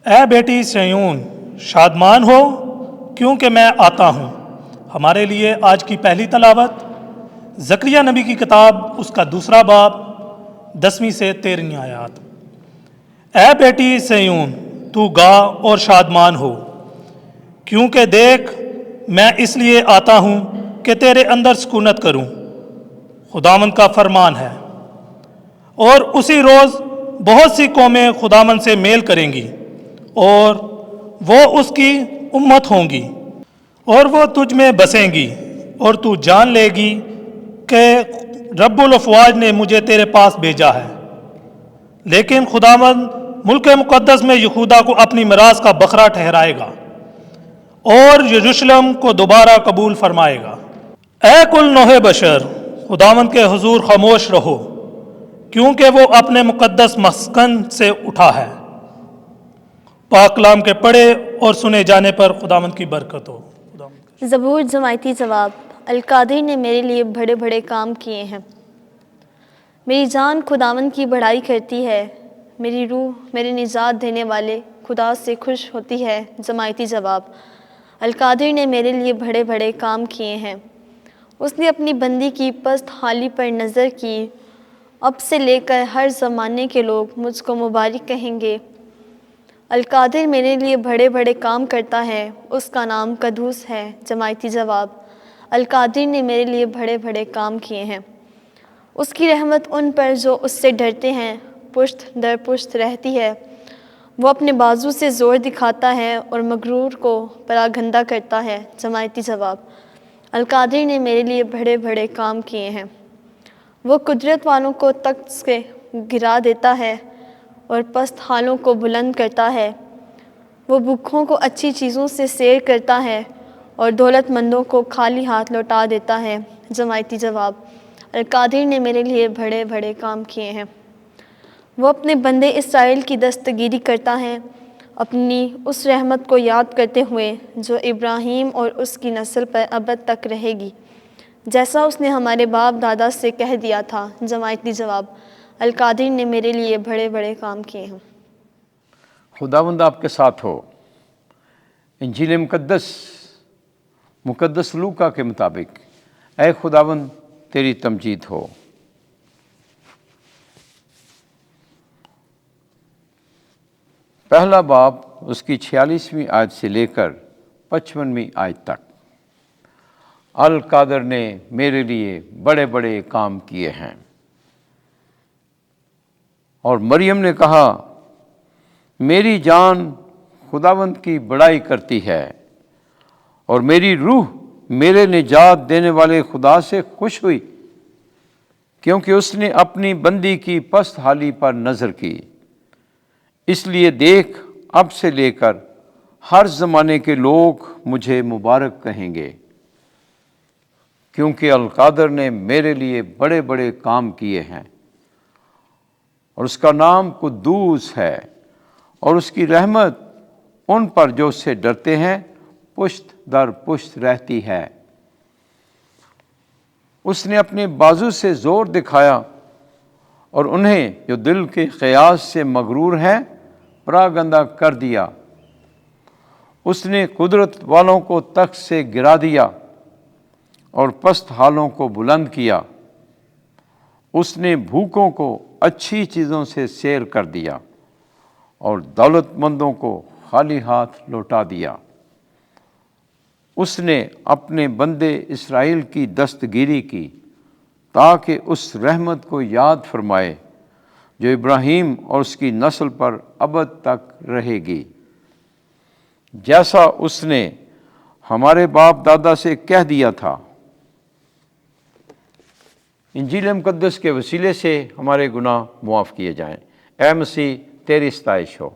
اے بیٹی سیون شادمان ہو کیونکہ میں آتا ہوں۔ ہمارے لیے آج کی پہلی تلاوت زکریا نبی کی کتاب اس کا دوسرا باب 10ویں سے 13ویں آیات۔ اے بیٹی سیون تو گا اور شادمان ہو، کیونکہ دیکھ میں اس لیے آتا ہوں کہ تیرے اندر سکونت کروں، خداوند کا فرمان ہے۔ اور اسی روز بہت سی قومیں خداوند سے میل کریں گی اور وہ اس کی امت ہوں گی، اور وہ تجھ میں بسیں گی، اور تو جان لے گی کہ رب الافواج نے مجھے تیرے پاس بھیجا ہے۔ لیکن خداوند ملک مقدس میں یہودا کو اپنی میراث کا بکرا ٹھہرائے گا اور یروشلم کو دوبارہ قبول فرمائے گا۔ اے کل نوح بشر خداوند کے حضور خاموش رہو، کیونکہ وہ اپنے مقدس مسکن سے اٹھا ہے۔ پاک کلام کے پڑھے اور سنے جانے پر خداوند کی برکت ہو۔ زبور جماعتی جواب۔ القادر نے میرے لیے بڑے بڑے کام کیے ہیں، میری جان خداوند کی بڑائی کرتی ہے، میری روح میرے نجات دینے والے خدا سے خوش ہوتی ہے۔ جماعتی جواب۔ القادر نے میرے لیے بڑے بڑے کام کیے ہیں، اس نے اپنی بندی کی پست حالی پر نظر کی، اب سے لے کر ہر زمانے کے لوگ مجھ کو مبارک کہیں گے۔ القادر میرے لیے بڑے بڑے کام کرتا ہے، اس کا نام قدوس ہے۔ جماعتی جواب۔ القادر نے میرے لیے بڑے بڑے کام کیے ہیں، اس کی رحمت ان پر جو اس سے ڈرتے ہیں پشت در پشت رہتی ہے۔ وہ اپنے بازو سے زور دکھاتا ہے اور مغرور کو پراگندہ کرتا ہے۔ جماعتی جواب۔ القادر نے میرے لیے بڑے بڑے کام کیے ہیں، وہ قدرت والوں کو تخت سے گرا دیتا ہے اور پست حالوں کو بلند کرتا ہے۔ وہ بھوکھوں کو اچھی چیزوں سے سیر کرتا ہے اور دولت مندوں کو خالی ہاتھ لوٹا دیتا ہے۔ جماعتی جواب۔ القادر نے میرے لیے بڑے بڑے کام کیے ہیں، وہ اپنے بندے اسرائیل کی دستگیری کرتا ہے، اپنی اس رحمت کو یاد کرتے ہوئے جو ابراہیم اور اس کی نسل پر ابد تک رہے گی، جیسا اس نے ہمارے باپ دادا سے کہہ دیا تھا۔ جماعتی جواب۔ القادر نے میرے لیے بڑے بڑے کام کیے ہیں۔ خداوند آپ کے ساتھ ہو۔ انجیل مقدس لوکا کے مطابق اے خداوند تیری تمجید ہو۔ پہلا باب اس کی 46ویں آیت سے لے کر 55ویں آیت تک۔ القادر نے میرے لیے بڑے بڑے کام کیے ہیں۔ اور مریم نے کہا میری جان خداوند کی بڑائی کرتی ہے، اور میری روح میرے نجات دینے والے خدا سے خوش ہوئی، کیونکہ اس نے اپنی بندی کی پست حالی پر نظر کی۔ اس لیے دیکھ اب سے لے کر ہر زمانے کے لوگ مجھے مبارک کہیں گے، کیونکہ القادر نے میرے لیے بڑے بڑے کام کیے ہیں، اور اس کا نام قدوس ہے، اور اس کی رحمت ان پر جو اس سے ڈرتے ہیں پشت در پشت رہتی ہے۔ اس نے اپنے بازو سے زور دکھایا اور انہیں جو دل کے قیاس سے مغرور ہیں پراگندہ کر دیا۔ اس نے قدرت والوں کو تخت سے گرا دیا اور پست حالوں کو بلند کیا۔ اس نے بھوکوں کو اچھی چیزوں سے سیر کر دیا اور دولت مندوں کو خالی ہاتھ لوٹا دیا۔ اس نے اپنے بندے اسرائیل کی دستگیری کی، تاکہ اس رحمت کو یاد فرمائے جو ابراہیم اور اس کی نسل پر ابد تک رہے گی، جیسا اس نے ہمارے باپ دادا سے کہہ دیا تھا۔ انجیل مقدس کے وسیلے سے ہمارے گناہ معاف کیے جائیں۔ اے مسیح تیری ستائش ہو۔